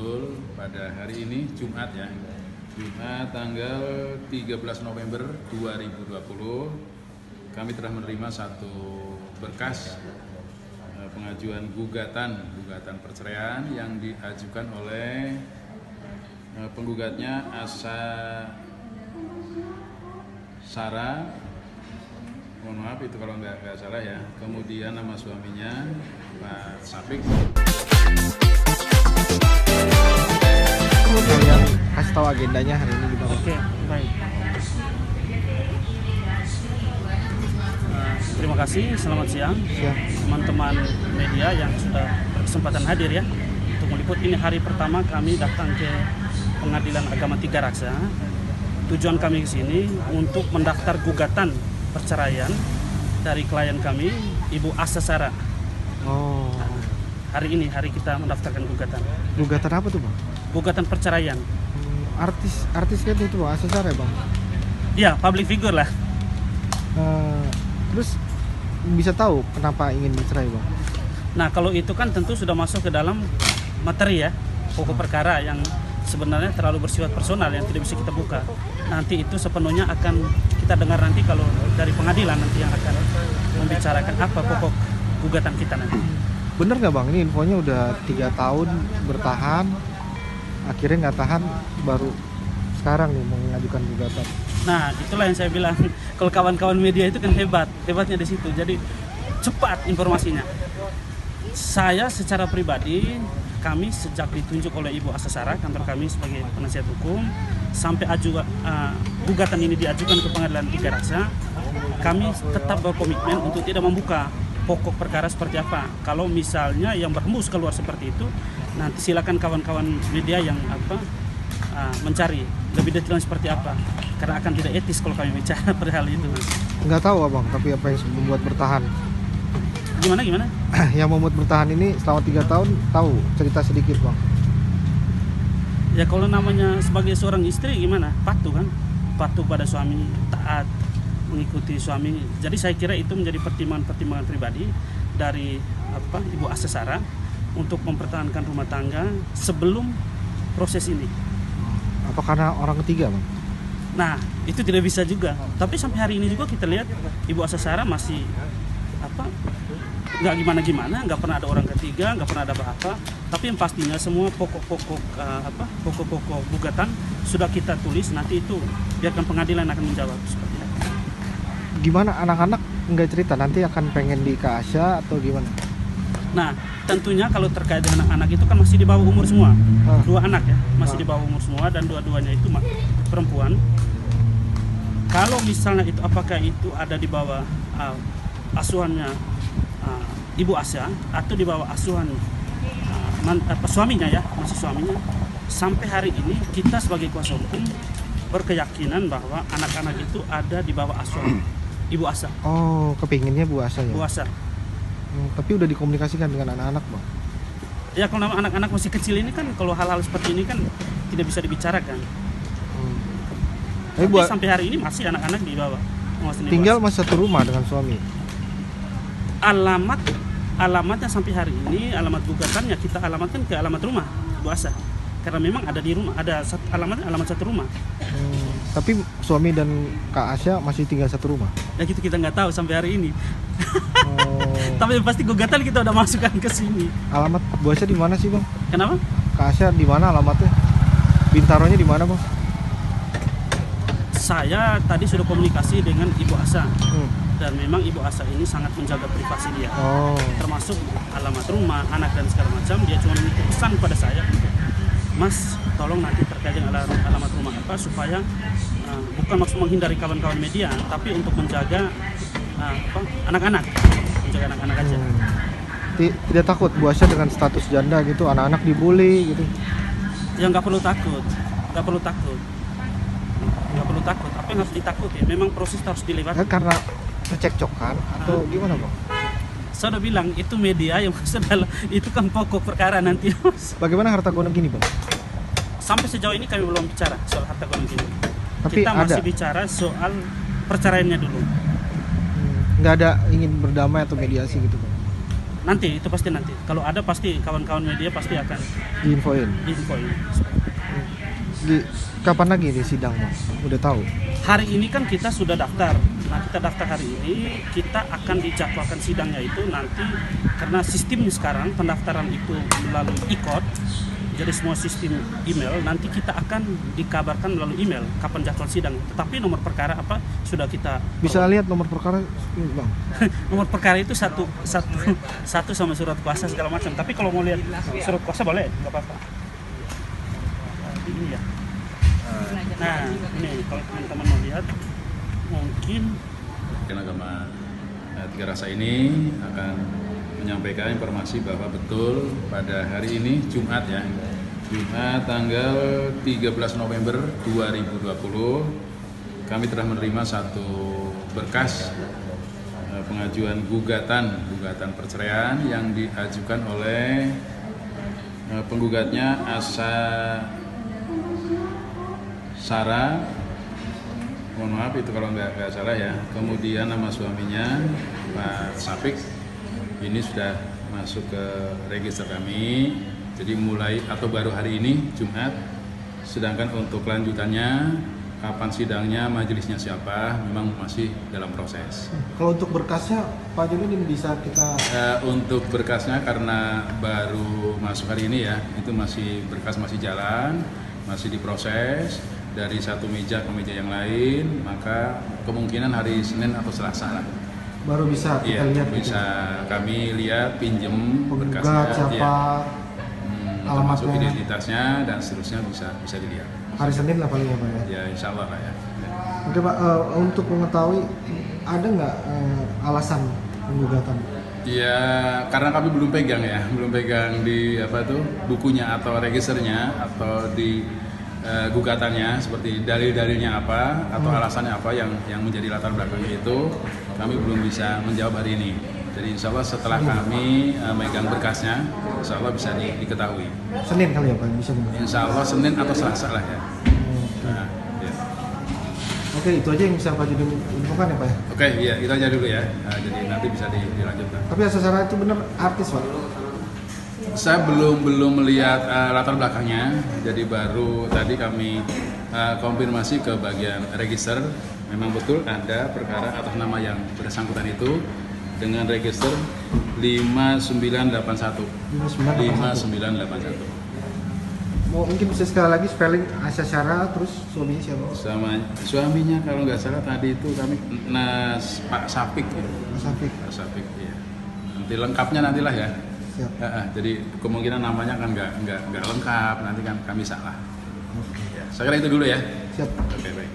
betul pada hari ini Jumat ya. Jumat tanggal 13 November 2020 kami telah menerima satu berkas pengajuan gugatan perceraian yang diajukan oleh penggugatnya Asa Sarah, mohon maaf itu kalau nggak salah ya. Kemudian nama suaminya Pak Sapik. Kalian kasih tahu agendanya hari ini gimana? Oke, baik. Terima kasih, selamat siang teman-teman media yang sudah berkesempatan hadir ya untuk meliput. Ini hari pertama kami datang ke Pengadilan Agama Tiga Raksa. Tujuan kami ke sini untuk mendaftar gugatan perceraian dari klien kami, Ibu Asa Sarah. Oh. Hari ini kita mendaftarkan gugatan. Gugatan apa tuh, Bang? Gugatan perceraian. Artis kan itu, Bang, Asa Sarah ya, Bang? Ya, public figure lah. Terus bisa tahu kenapa ingin bercerai, Bang? Nah, kalau itu kan tentu sudah masuk ke dalam materi ya, pokok perkara yang sebenarnya terlalu bersifat personal yang tidak bisa kita buka. Nanti itu sepenuhnya akan kita dengar nanti kalau dari pengadilan nanti yang akan membicarakan apa pokok gugatan kita nanti. Bener nggak, Bang? Ini infonya udah 3 tahun bertahan, akhirnya nggak tahan, baru sekarang nih mengajukan gugatan. Nah, itulah yang saya bilang, kalau kawan-kawan media itu kan hebatnya di situ. Jadi cepat informasinya. Saya secara pribadi, kami sejak ditunjuk oleh Ibu Asa Sarah, kantor kami sebagai penasihat hukum, sampai gugatan ini diajukan ke Pengadilan Tiga Raksa, kami tetap berkomitmen untuk tidak membuka pokok perkara seperti apa. Kalau misalnya yang berhembus keluar seperti itu, nanti silakan kawan-kawan media yang mencari lebih detail seperti apa, karena akan tidak etis kalau kami bicara perihal itu. Nggak tahu, Abang, tapi apa yang membuat bertahan? Gimana? Yang membuat bertahan ini selama 3 tahun, tahu cerita sedikit, Bang? Ya kalau namanya sebagai seorang istri gimana? Patuh kan? Patuh pada suami, taat, mengikuti suami. Jadi saya kira itu menjadi pertimbangan pribadi dari Ibu Asa Sarah untuk mempertahankan rumah tangga sebelum proses ini. Apa karena orang ketiga, Bang? Nah, itu tidak bisa juga. Tapi sampai hari ini juga kita lihat Ibu Asa Sarah masih nggak gimana-gimana, nggak pernah ada orang ketiga, nggak pernah ada apa-apa. Tapi yang pastinya semua pokok-pokok gugatan sudah kita tulis. Nanti itu biarkan pengadilan akan menjawab seperti itu. Gimana anak-anak nggak cerita nanti akan pengen di Asya atau gimana? Nah, tentunya kalau terkait dengan anak-anak itu kan masih di bawah umur semua. 2 anak ya, masih di bawah umur semua dan dua-duanya itu perempuan. Kalau misalnya itu apakah itu ada di bawah asuhannya Ibu Asya atau di bawah asuhan suaminya ya, masih suaminya. Sampai hari ini kita sebagai kuasa hukum berkeyakinan bahwa anak-anak itu ada di bawah asuhan Ibu Asa. Oh, kepinginnya Bu Asa ya? Bu Asa. Tapi udah dikomunikasikan dengan anak-anak, Bang? Ya kalau anak-anak masih kecil ini kan, kalau hal-hal seperti ini kan tidak bisa dibicarakan. Tapi sampai hari ini masih anak-anak di bawah. Tinggal masih satu rumah dengan suami? Alamatnya sampai hari ini, alamat gugatannya kita alamatkan ke alamat rumah Bu Asa. Karena memang ada di rumah, ada alamat satu rumah. Tapi suami dan Kak Asya masih tinggal satu rumah? Ya gitu kita nggak tahu sampai hari ini. Tapi pasti gugatan kita udah masukkan ke sini. Alamat Bu Asya di mana sih, Bang? Kenapa? Kak Asya di mana alamatnya? Bintaronya di mana, Bang? Saya tadi sudah komunikasi dengan Ibu Asa. Dan memang Ibu Asa ini sangat menjaga privasi dia. Termasuk alamat rumah, anak dan segala macam. Dia cuma menitip pesan pada saya, Mas, tolong nanti terkait dengan alamat rumah apa, supaya bukan maksud menghindari kawan-kawan media, tapi untuk menjaga anak-anak, menjaga anak-anak aja. Tidak takut Bu Asya dengan status janda gitu, anak-anak dibully gitu? Ya nggak perlu takut. Apa yang harus ditakuti? Memang proses harus dilewati. Karena kecekcokan atau gimana, Bang? Saya udah bilang itu media yang itu kan pokok perkara nanti. Bagaimana harta gono gini, Bang? Sampai sejauh ini kami belum bicara soal harta gono gini. Tapi kita masih bicara soal perceraiannya dulu. Nggak ada ingin berdamai atau mediasi gitu, Bang? Nanti itu pasti nanti. Kalau ada pasti kawan-kawan media pasti akan Diinfoin. diinfoin. Kapan lagi nih sidang, Mas? Udah tahu? Hari ini kan kita sudah daftar. Nah, kita daftar hari ini, kita akan dijadwalkan sidangnya itu nanti karena sistem sekarang pendaftaran itu melalui e-code. Jadi semua sistem email, nanti kita akan dikabarkan melalui email kapan jadwal sidang. Tetapi nomor perkara apa sudah kita Bisa lihat nomor perkara ini, Bang. nomor perkara itu satu sama surat kuasa segala macam. Tapi kalau mau lihat surat kuasa boleh, nggak apa-apa. Ini ya. Nah, ini kalau teman-teman mau lihat, mungkin Agama Tiga Rasa ini akan menyampaikan informasi bahwa betul pada hari ini Jumat ya, Jumat tanggal 13 November 2020 kami telah menerima satu berkas pengajuan gugatan perceraian yang diajukan oleh penggugatnya Asa Sarah, mohon maaf itu kalau nggak salah ya. Kemudian nama suaminya Pak Sapik ini sudah masuk ke register kami. Jadi mulai atau baru hari ini Jumat. Sedangkan untuk kelanjutannya kapan sidangnya, majelisnya siapa, memang masih dalam proses. Kalau untuk berkasnya, Pak Joni bisa kita... Untuk berkasnya karena baru masuk hari ini ya, itu berkas masih jalan, masih diproses dari satu meja ke meja yang lain, maka kemungkinan hari Senin atau Selasa lah. Baru bisa kita lihat. Bisa kami lihat, pinjem penggugat berkasnya, siapa, termasuk alamatnya, identitasnya dan seterusnya bisa dilihat. hari Senin lah paling ya, Pak ya. Ya insya Allah lah ya. Oke Pak, untuk mengetahui ada nggak alasan penggugatan? Ya karena kami belum pegang di bukunya atau registernya atau di gugatannya seperti dalil-dalilnya apa atau alasannya apa yang menjadi latar belakangnya itu kami belum bisa menjawab hari ini. Jadi insya Allah setelah kami megang berkasnya, insya Allah bisa diketahui. Senin kali ya Pak bisa. Insya Allah Senin atau Selasa lah ya. Nah, ya. Oke, itu aja yang bisa Pak Joni infokan ya Pak ya. Oke, iya itu aja dulu ya. Nah, jadi nanti bisa dilanjutkan. Tapi Asa Sarah itu benar artis Pak? Saya belum melihat latar belakangnya, jadi baru tadi kami konfirmasi ke bagian register, memang betul ada perkara atas nama yang bersangkutan itu dengan register 5981. 5981. Mau mungkin bisa sekali lagi spelling Asa Sarah terus suaminya siapa? Suaminya kalau nggak salah tadi itu kami Pak Sapik ya. Pak Sapik ya. Nanti lengkapnya nantilah ya. Siap. Jadi kemungkinan namanya kan nggak lengkap, nanti kan kami salah. Oke. Ya, saya kira itu dulu ya. Siap. Oke baik.